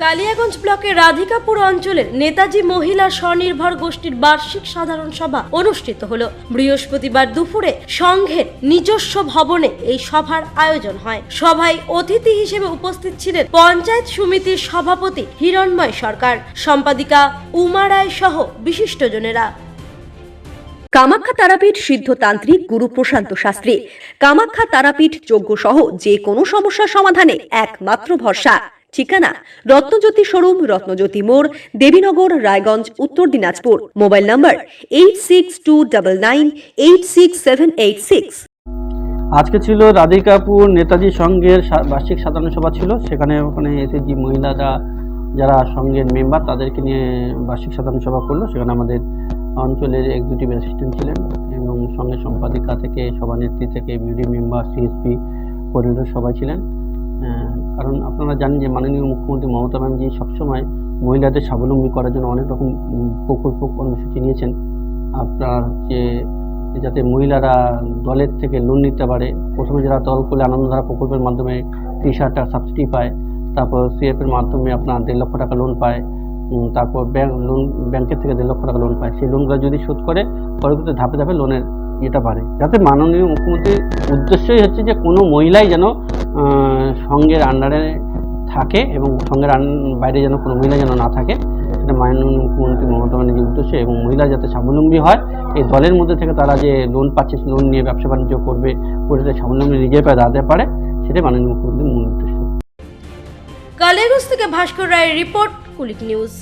কালিয়াগঞ্জ ব্লকের রাধিকাপুর অঞ্চলের নেতাজি মহিলা স্বনির্ভর গোষ্ঠীর বার্ষিক সাধারণ সভা অনুষ্ঠিত হল। বৃহস্পতিবার দুপুরে সংঘের নিজস্ব ভবনে এই সভার আয়োজন হয়। সভায় অতিথি হিসেবে উপস্থিত ছিলেন পঞ্চায়েত সমিতির সভাপতি হিরণময় সরকার, সম্পাদিকা উমা রায় সহ বিশিষ্টজনেরা। কামাখ্যা তারাপীঠ সিদ্ধতান্ত্রিক গুরু প্রশান্ত শাস্ত্রী। কামাখ্যা তারাপীঠ যজ্ঞ সহ যে কোনো সমস্যার সমাধানে একমাত্র ভরসা। ঠিকানা রত্নজ্যোতি শোরুম, রত্নজ্যোতি মোড়, দেবীনগর, রায়গঞ্জ, উত্তর দিনাজপুর। মোবাইল নম্বর 8629986786। আজকে ছিল রাধিকাপুর নেতাজি সংঘের বার্ষিক সাধারণ সভা ছিল। ওখানে এসএসজি মহিলারা যারা সংঘের মেম্বার তাদেরকে নিয়ে বার্ষিক সাধারণ সভা করলো। সেখানে আমাদের অঞ্চলের এক্সিকিউটিভ অ্যাসিস্ট্যান্ট ছিলেন এবং সঙ্গে সম্পাদিকা থেকে, সভানেত্রী থেকে, বিডি মেম্বার, সিএসপি কোঅর্ডিনেটর সবাই ছিলেন। কারণ আপনারা জানেন যে মাননীয় মুখ্যমন্ত্রী মমতা ব্যানার্জি সবসময় মহিলাদের স্বাবলম্বী করার জন্য অনেক রকম প্রকল্প কর্মসূচি নিয়েছেন। আপনার যাতে মহিলারা দলের থেকে লোন নিতে পারে। প্রথমে যারা দল করলে আনন্দধারা প্রকল্পের মাধ্যমে 30,000 টাকা সাবসিডি পায়, তারপর সিএফের মাধ্যমে আপনার 1.5 লক্ষ টাকা লোন পায়, তারপর ব্যাংকের থেকে 1.5 লক্ষ টাকা লোন পায়। সেই লোনগুলো যদি শোধ করে পরবর্তীতে ধাপে ধাপে লোনের ইয়েটা বাড়ে, যাতে মাননীয় মুখ্যমন্ত্রীর উদ্দেশ্যই হচ্ছে যে কোনো মহিলাই যেন সংঘের আন্ডারে থাকে এবং সংঘের বাইরে যেন কোনো মহিলা যেন না থাকে। সেটা মাননীয় মুখ্যমন্ত্রী মমতা ব্যানার্জির উদ্দেশ্য, এবং মহিলা যাতে স্বাবলম্বী হয়, এই দলের মধ্যে থেকে তারা যে লোন পাচ্ছে, লোন নিয়ে ব্যবসা বাণিজ্য করবে, করে স্বাবলম্বী নিজের পায়ে দাঁড়াতে পারে, সেটাই মাননীয় মুখ্যমন্ত্রীর মূল উদ্দেশ্য। কালিয়াগঞ্জ থেকে ভাস্কর রায়ের রিপোর্ট, কুলিক নিউজ।